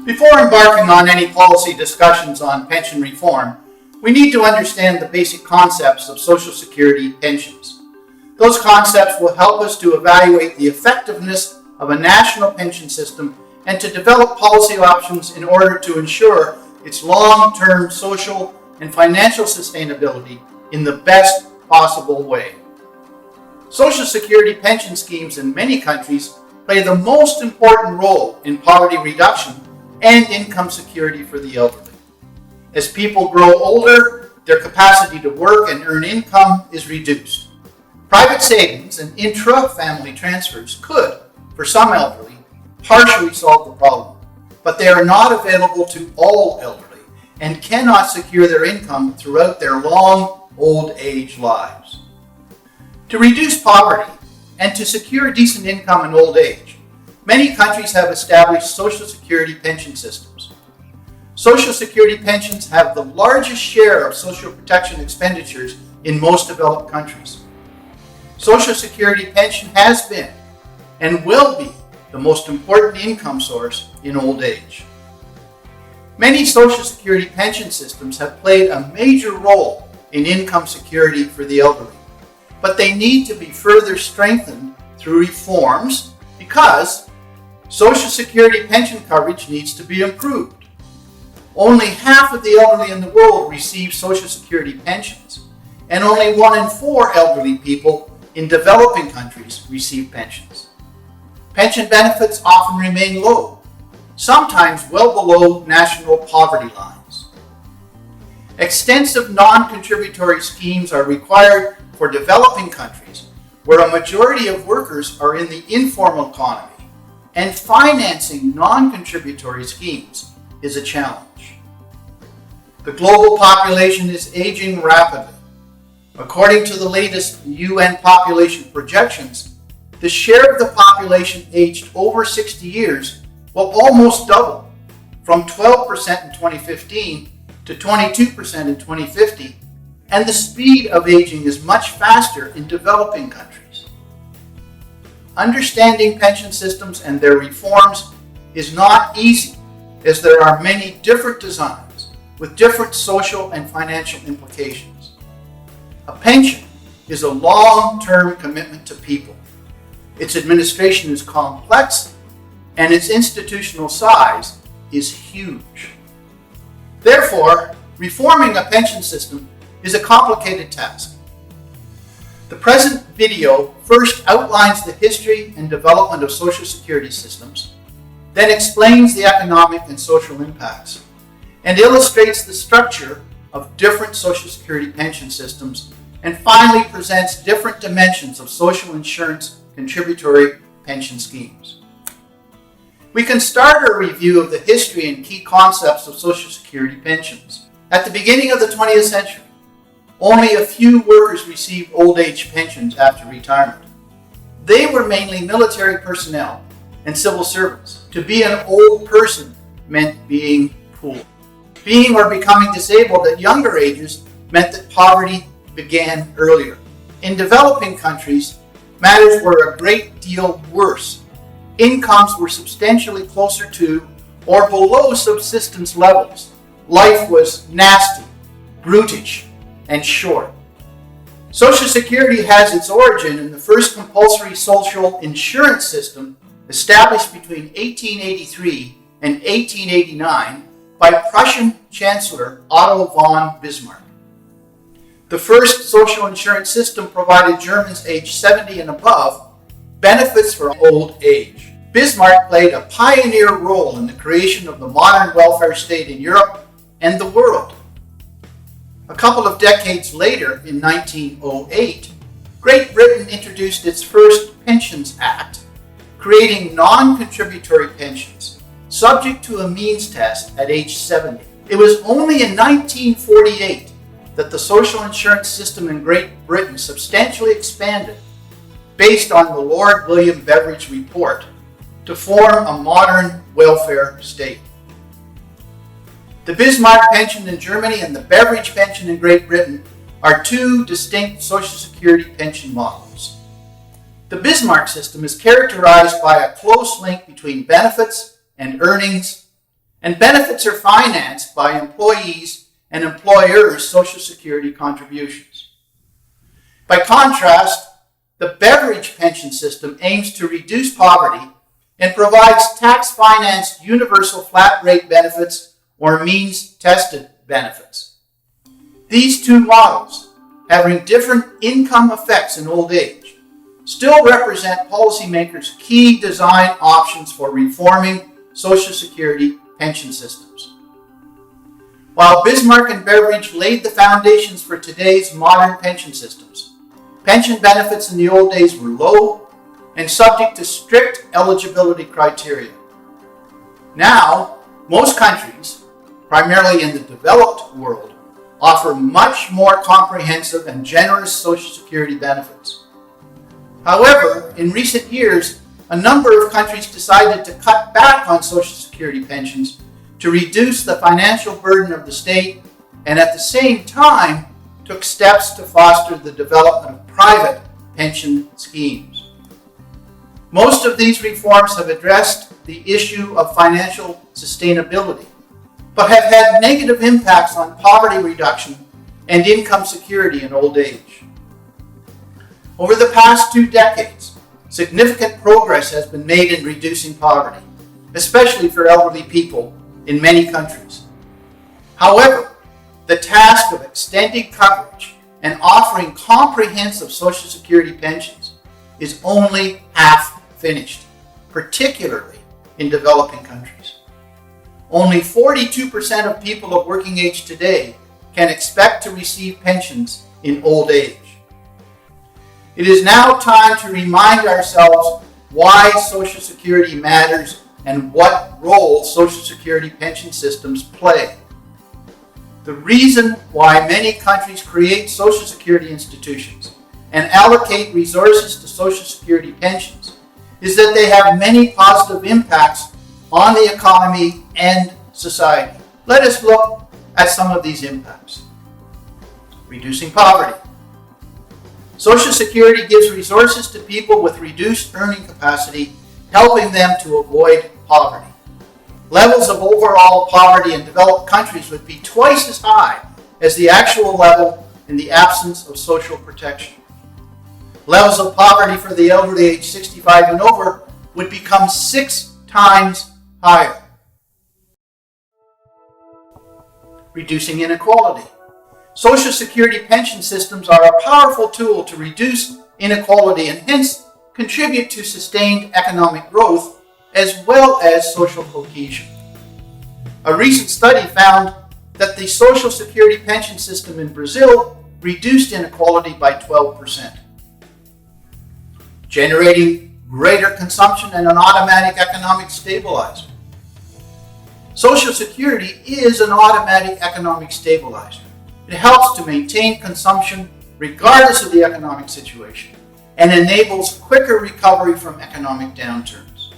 Before embarking on any policy discussions on pension reform, we need to understand the basic concepts of Social Security pensions. Those concepts will help us to evaluate the effectiveness of a national pension system and to develop policy options in order to ensure its long-term social and financial sustainability in the best possible way. Social Security pension schemes in many countries play the most important role in poverty reduction and income security for the elderly. As people grow older, their capacity to work and earn income is reduced. Private savings and intra-family transfers could, for some elderly, partially solve the problem, but they are not available to all elderly and cannot secure their income throughout their long old age lives. To reduce poverty and to secure decent income in old age, many countries have established Social Security pension systems. Social Security pensions have the largest share of social protection expenditures in most developed countries. Social Security pension has been and will be the most important income source in old age. Many Social Security pension systems have played a major role in income security for the elderly, but they need to be further strengthened through reforms because Social Security pension coverage needs to be improved. Only half of the elderly in the world receive Social Security pensions, and only 1 in 4 elderly people in developing countries receive pensions. Pension benefits often remain low, sometimes well below national poverty lines. Extensive non-contributory schemes are required for developing countries where a majority of workers are in the informal economy, and financing non-contributory schemes is a challenge. The global population is aging rapidly. According to the latest UN population projections, the share of the population aged over 60 years will almost double, from 12% in 2015 to 22% in 2050, and the speed of aging is much faster in developing countries. Understanding pension systems and their reforms is not easy, as there are many different designs with different social and financial implications. A pension is a long-term commitment to people. Its administration is complex, and its institutional size is huge. Therefore, reforming a pension system is a complicated task. The present video first outlines the history and development of Social Security systems, then explains the economic and social impacts, and illustrates the structure of different Social Security pension systems, and finally presents different dimensions of social insurance contributory pension schemes. We can start our review of the history and key concepts of Social Security pensions. At the beginning of the 20th century, only a few workers received old age pensions after retirement. They were mainly military personnel and civil servants. To be an old person meant being poor. Being or becoming disabled at younger ages meant that poverty began earlier. In developing countries, matters were a great deal worse. Incomes were substantially closer to or below subsistence levels. Life was nasty, brutish, and short. Social Security has its origin in the first compulsory social insurance system established between 1883 and 1889 by Prussian Chancellor Otto von Bismarck. The first social insurance system provided Germans aged 70 and above benefits for old age. Bismarck played a pioneer role in the creation of the modern welfare state in Europe and the world. A couple of decades later, in 1908, Great Britain introduced its first Pensions Act, creating non-contributory pensions, subject to a means test at age 70. It was only in 1948 that the social insurance system in Great Britain substantially expanded, based on the Lord William Beveridge report, to form a modern welfare state. The Bismarck pension in Germany and the Beveridge pension in Great Britain are two distinct Social Security pension models. The Bismarck system is characterized by a close link between benefits and earnings and benefits are financed by employees' and employers' Social Security contributions. By contrast, the Beveridge pension system aims to reduce poverty and provides tax-financed universal flat-rate benefits or means-tested benefits. These two models, having different income effects in old age, still represent policymakers' key design options for reforming Social Security pension systems. While Bismarck and Beveridge laid the foundations for today's modern pension systems, pension benefits in the old days were low and subject to strict eligibility criteria. Now, most countries, primarily in the developed world, offer much more comprehensive and generous Social Security benefits. However, in recent years, a number of countries decided to cut back on Social Security pensions to reduce the financial burden of the state and at the same time took steps to foster the development of private pension schemes. Most of these reforms have addressed the issue of financial sustainability, but have had negative impacts on poverty reduction and income security in old age. Over the past 2 decades, significant progress has been made in reducing poverty, especially for elderly people in many countries. However, the task of extending coverage and offering comprehensive Social Security pensions is only half finished, particularly in developing countries. Only 42% of people of working age today can expect to receive pensions in old age. It is now time to remind ourselves why Social Security matters and what role Social Security pension systems play. The reason why many countries create Social Security institutions and allocate resources to Social Security pensions is that they have many positive impacts on the economy and society. Let us look at some of these impacts. Reducing poverty. Social Security gives resources to people with reduced earning capacity, helping them to avoid poverty. Levels of overall poverty in developed countries would be twice as high as the actual level in the absence of social protection. Levels of poverty for the elderly age 65 and over would become 6 times higher. Reducing inequality. Social Security pension systems are a powerful tool to reduce inequality and hence contribute to sustained economic growth as well as social cohesion. A recent study found that the Social Security pension system in Brazil reduced inequality by 12%. Generating greater consumption and an automatic economic stabilizer. Social Security is an automatic economic stabilizer. It helps to maintain consumption regardless of the economic situation and enables quicker recovery from economic downturns.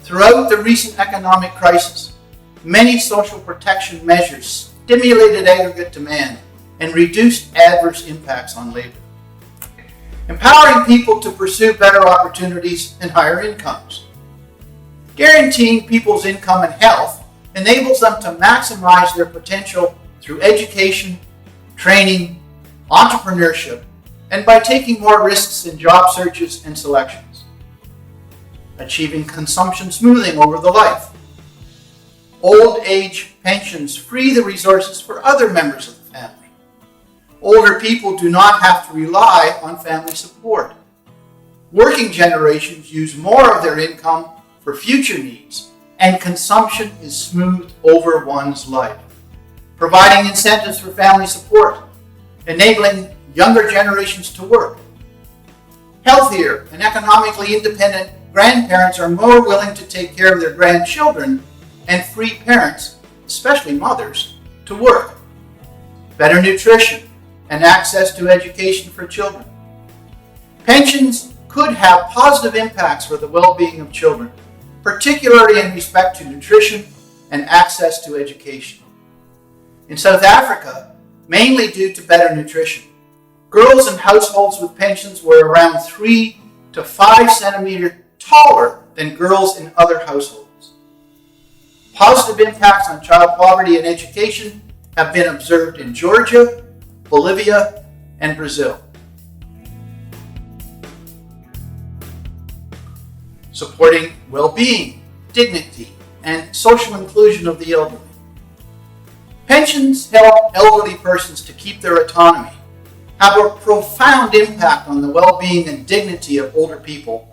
Throughout the recent economic crisis, many social protection measures stimulated aggregate demand and reduced adverse impacts on labor. Empowering people to pursue better opportunities and higher incomes. Guaranteeing people's income and health enables them to maximize their potential through education, training, entrepreneurship, and by taking more risks in job searches and selections. Achieving consumption smoothing over the life. Old age pensions free the resources for other members of the family. Older people do not have to rely on family support. Working generations use more of their income for future needs, and consumption is smoothed over one's life. Providing incentives for family support, enabling younger generations to work. Healthier and economically independent grandparents are more willing to take care of their grandchildren and free parents, especially mothers, to work. Better nutrition and access to education for children. Pensions could have positive impacts for the well-being of children, particularly in respect to nutrition and access to education. In South Africa, mainly due to better nutrition, girls in households with pensions were around 3 to 5 centimeters taller than girls in other households. Positive impacts on child poverty and education have been observed in Georgia, Bolivia, and Brazil. Supporting well-being, dignity, and social inclusion of the elderly. Pensions help elderly persons to keep their autonomy, have a profound impact on the well-being and dignity of older people,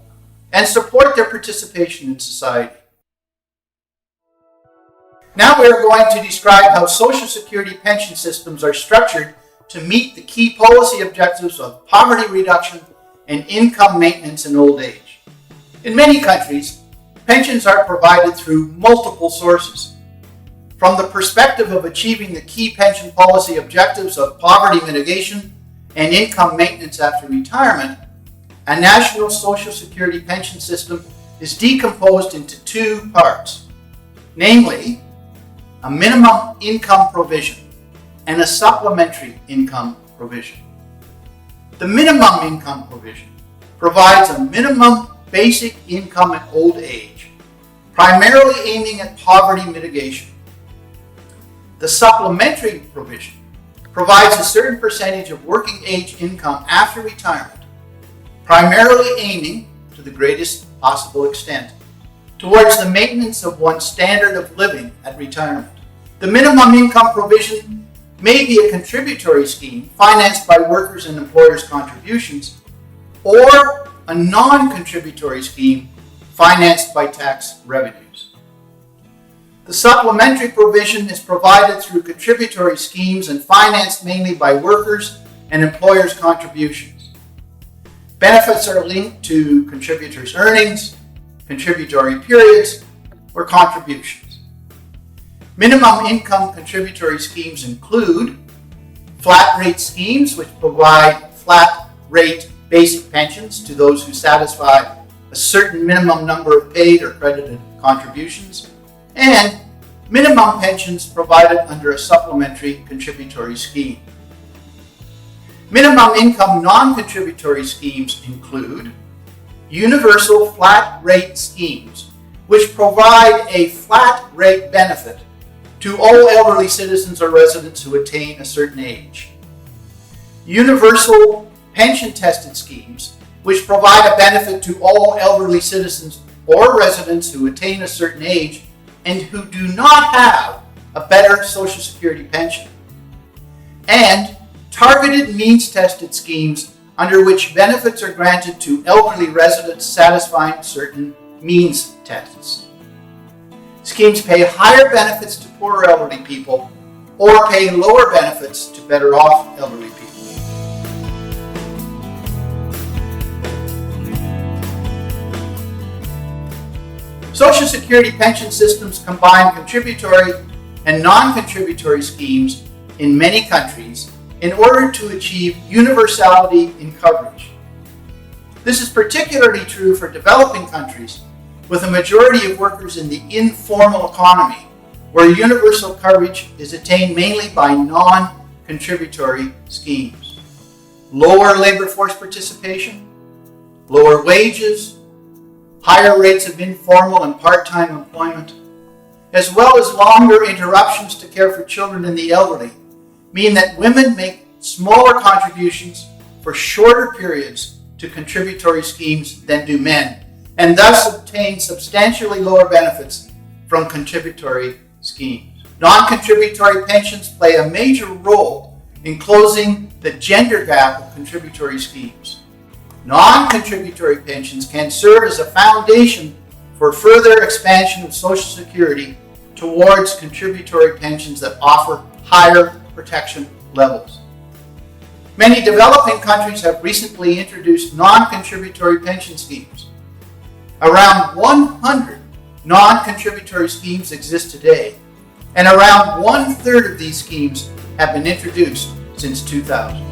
and support their participation in society. Now we are going to describe how Social Security pension systems are structured to meet the key policy objectives of poverty reduction and income maintenance in old age. In many countries, pensions are provided through multiple sources. From the perspective of achieving the key pension policy objectives of poverty mitigation and income maintenance after retirement, a national Social Security pension system is decomposed into two parts, namely, a minimum income provision and a supplementary income provision. The minimum income provision provides a minimum basic income at old age, primarily aiming at poverty mitigation. The supplementary provision provides a certain percentage of working age income after retirement, primarily aiming, to the greatest possible extent, towards the maintenance of one's standard of living at retirement. The minimum income provision may be a contributory scheme financed by workers' and employers' contributions, or a non-contributory scheme financed by tax revenues. The supplementary provision is provided through contributory schemes and financed mainly by workers' and employers' contributions. Benefits are linked to contributors' earnings, contributory periods, or contributions. Minimum income contributory schemes include flat rate schemes, which provide flat rate basic pensions to those who satisfy a certain minimum number of paid or credited contributions, and minimum pensions provided under a supplementary contributory scheme. Minimum income non-contributory schemes include universal flat rate schemes, which provide a flat rate benefit to all elderly citizens or residents who attain a certain age. Universal pension tested schemes, which provide a benefit to all elderly citizens or residents who attain a certain age and who do not have a better Social Security pension. And targeted means tested schemes under which benefits are granted to elderly residents satisfying certain means tests. Schemes pay higher benefits to poorer elderly people or pay lower benefits to better off elderly people. Social Security pension systems combine contributory and non-contributory schemes in many countries in order to achieve universality in coverage. This is particularly true for developing countries with a majority of workers in the informal economy, where universal coverage is attained mainly by non-contributory schemes. Lower labor force participation, lower wages, higher rates of informal and part-time employment, as well as longer interruptions to care for children and the elderly, mean that women make smaller contributions for shorter periods to contributory schemes than do men, and thus obtain substantially lower benefits from contributory schemes. Non-contributory pensions play a major role in closing the gender gap of contributory schemes. Non-contributory pensions can serve as a foundation for further expansion of Social Security towards contributory pensions that offer higher protection levels. Many developing countries have recently introduced non-contributory pension schemes. Around 100 non-contributory schemes exist today, and around 1/3 of these schemes have been introduced since 2000.